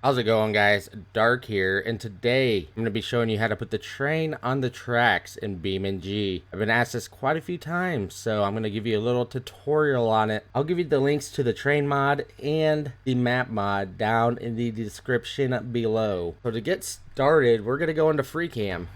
How's it going, guys? Dark here, and today I'm going to be showing you how to put the train on the tracks in BeamNG. I've been asked this quite a few times, so I'm going to give you a little tutorial on it. I'll give you the links to the train mod and the map mod down in the description below. So to get started, we're going to go into FreeCam,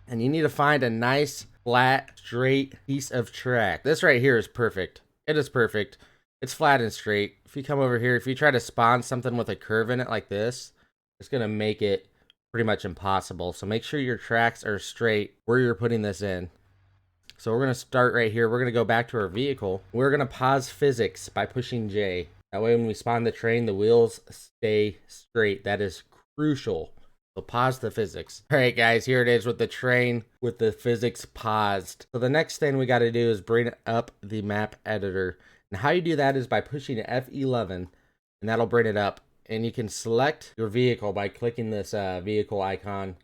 and you need to find a nice, flat, straight piece of track. This right here is perfect. It is perfect. It's flat and straight. If you come over here, if you try to spawn something with a curve in it like this, it's going to make it pretty much impossible. So make sure your tracks are straight where you're putting this in. So we're going to start right here. We're going to go back to our vehicle. We're going to pause physics by pushing J. That way when we spawn the train, the wheels stay straight. That is crucial. So pause the physics. All right, guys, here it is with the train with the physics paused. So the next thing we got to do is bring up the map editor. And how you do that is by pushing F11, and that'll bring it up. And you can select your vehicle by clicking this vehicle icon.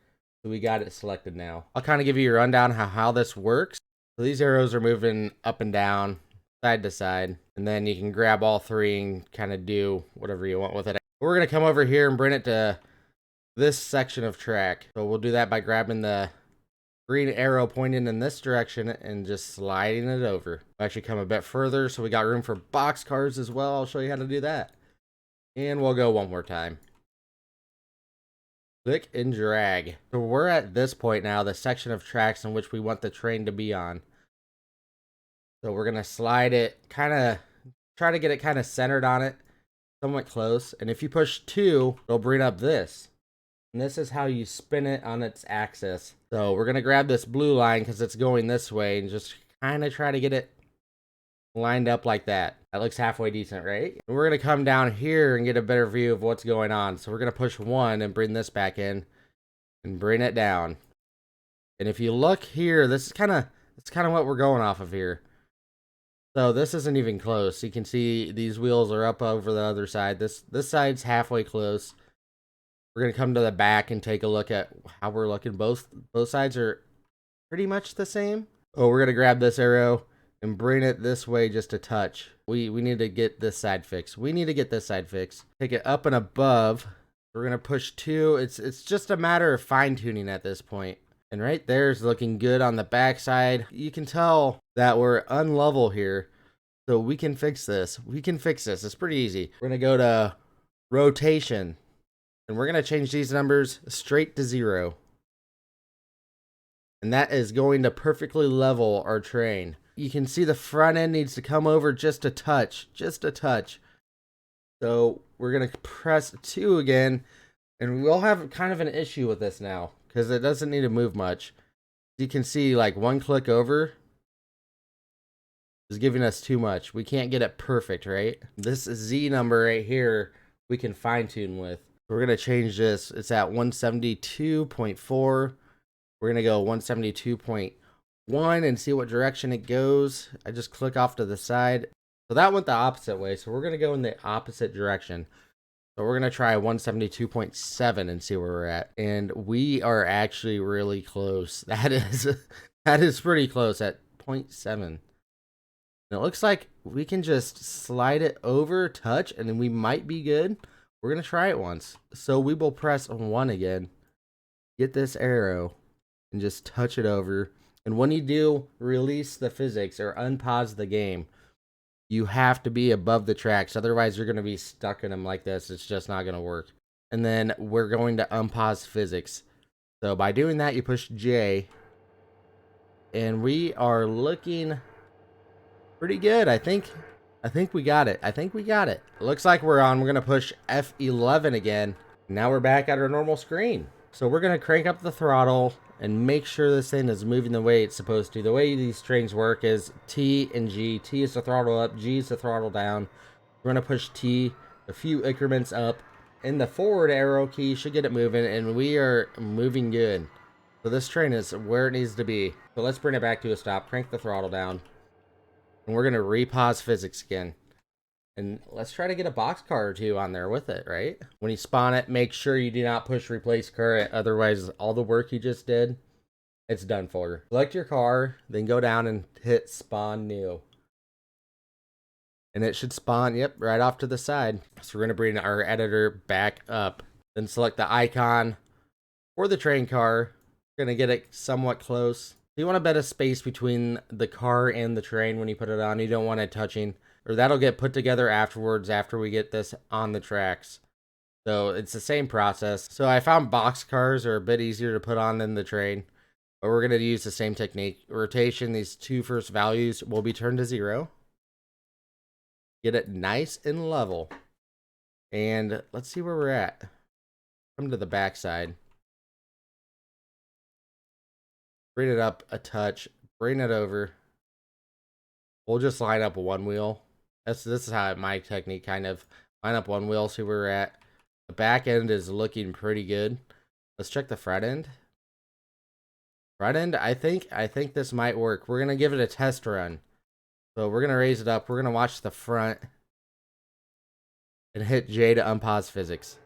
So we got it selected now. I'll kind of give you a rundown how this works. So these arrows are moving up and down, side to side. And then you can grab all three and kind of do whatever you want with it. We're going to come over here and bring it to this section of track. So we'll do that by grabbing the green arrow pointing in this direction and just sliding it over. We'll actually come a bit further, so we got room for box cars as well. I'll show you how to do that. And we'll go one more time. Click and drag. So we're at this point now, the section of tracks in which we want the train to be on. So we're gonna slide it, kind of try to get it kind of centered on it, somewhat close. And if you push 2, it'll bring up this. And this is how you spin it on its axis. So we're going to grab this blue line because it's going this way and just kind of try to get it lined up like that. That looks halfway decent, right? And we're going to come down here and get a better view of what's going on. So we're going to push 1 and bring this back in and bring it down. And if you look here, this is kind of what we're going off of here. So this isn't even close. You can see these wheels are up over the other side. This side's halfway close. We're going to come to the back and take a look at how we're looking. Both sides are pretty much the same. Oh, we're going to grab this arrow and bring it this way just a touch. We need to get this side fixed. Take it up and above. We're going to push 2. It's just a matter of fine tuning at this point. And right there is looking good on the back side. You can tell that we're unlevel here. So we can fix this. It's pretty easy. We're going to go to rotation. And we're going to change these numbers straight to 0. And that is going to perfectly level our train. You can see the front end needs to come over just a touch. So we're going to press 2 again. And we'll have kind of an issue with this now, because it doesn't need to move much. You can see like 1 click over is giving us too much. We can't get it perfect, right? This Z number right here, we can fine tune with. We're going to change this. It's at 172.4. We're going to go 172.1 and see what direction it goes. I just click off to the side. So that went the opposite way. So we're going to go in the opposite direction. So we're going to try 172.7 and see where we're at. And we are actually really close. That is pretty close at 0.7. And it looks like we can just slide it over, touch, and then we might be good. We're going to try it once. So we will press 1 again, get this arrow, and just touch it over. And when you do release the physics or unpause the game, you have to be above the tracks. Otherwise, you're going to be stuck in them like this. It's just not going to work. And then we're going to unpause physics. So by doing that, you push J. And we are looking pretty good, I think we got it. Looks like we're on. We're going to push F11 again. Now we're back at our normal screen. So we're going to crank up the throttle and make sure this thing is moving the way it's supposed to. The way these trains work is T and G. T is the throttle up, G is the throttle down. We're going to push T a few increments up, and the forward arrow key should get it moving, and we are moving good. So this train is where it needs to be. So let's bring it back to a stop, crank the throttle down. And we're going to repause physics again. And let's try to get a boxcar or 2 on there with it, right? When you spawn it, make sure you do not push replace current. Otherwise, all the work you just did, it's done for. Select your car, then go down and hit spawn new. And it should spawn, yep, right off to the side. So we're going to bring our editor back up. Then select the icon for the train car. We're going to get it somewhat close. You want a bit of space between the car and the train when you put it on. You don't want it touching, or that'll get put together afterwards after we get this on the tracks. So it's the same process. So I found box cars are a bit easier to put on than the train, but we're going to use the same technique. Rotation, these two first values will be turned to 0. Get it nice and level. And let's see where we're at. Come to the back side. Bring it up a touch. Bring it over. We'll just line up one wheel. This is how my technique kind of line up one wheel, see where we're at. The back end is looking pretty good. Let's check the front end. Front end, I think this might work. We're gonna give it a test run. So we're gonna raise it up. We're gonna watch the front and hit J to unpause physics.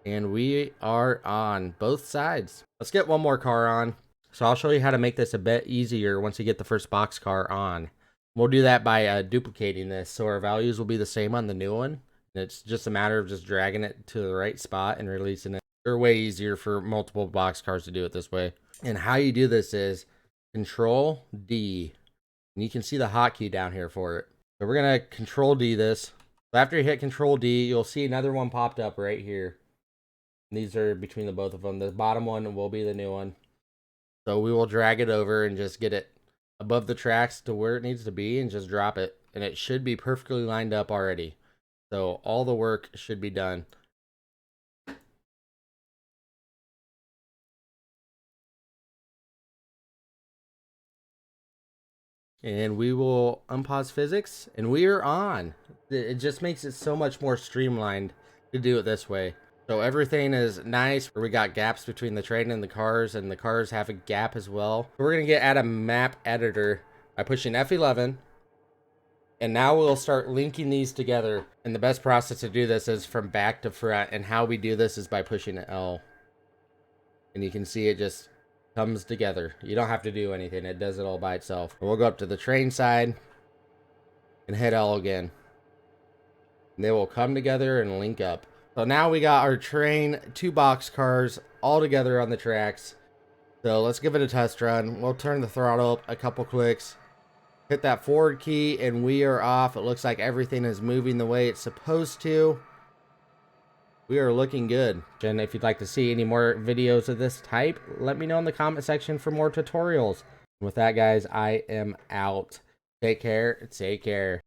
And we are on both sides. Let's get one more car on. So I'll show you how to make this a bit easier once you get the first box car on. We'll do that by duplicating this, so our values will be the same on the new one. And it's just a matter of just dragging it to the right spot and releasing it. They're way easier for multiple box cars to do it this way. And how you do this is Control D. And you can see the hotkey down here for it. So we're gonna Control D this. So after you hit Control D, you'll see another one popped up right here. And these are between the both of them. The bottom one will be the new one. So we will drag it over and just get it above the tracks to where it needs to be and just drop it. And it should be perfectly lined up already. So all the work should be done. And we will unpause physics, and we are on. It just makes it so much more streamlined to do it this way. So everything is nice. We got gaps between the train and the cars have a gap as well. We're gonna get at a map editor by pushing F11. And now we'll start linking these together. And the best process to do this is from back to front. And how we do this is by pushing L. And you can see it just comes together. You don't have to do anything. It does it all by itself. We'll go up to the train side and hit L again. And they will come together and link up. So now we got our train, 2 box cars all together on the tracks. So let's give it a test run. We'll turn the throttle up a couple clicks. Hit that forward key and we are off. It looks like everything is moving the way it's supposed to. We are looking good. And if you'd like to see any more videos of this type, let me know in the comment section for more tutorials. With that, guys, I am out. Take care. Take care.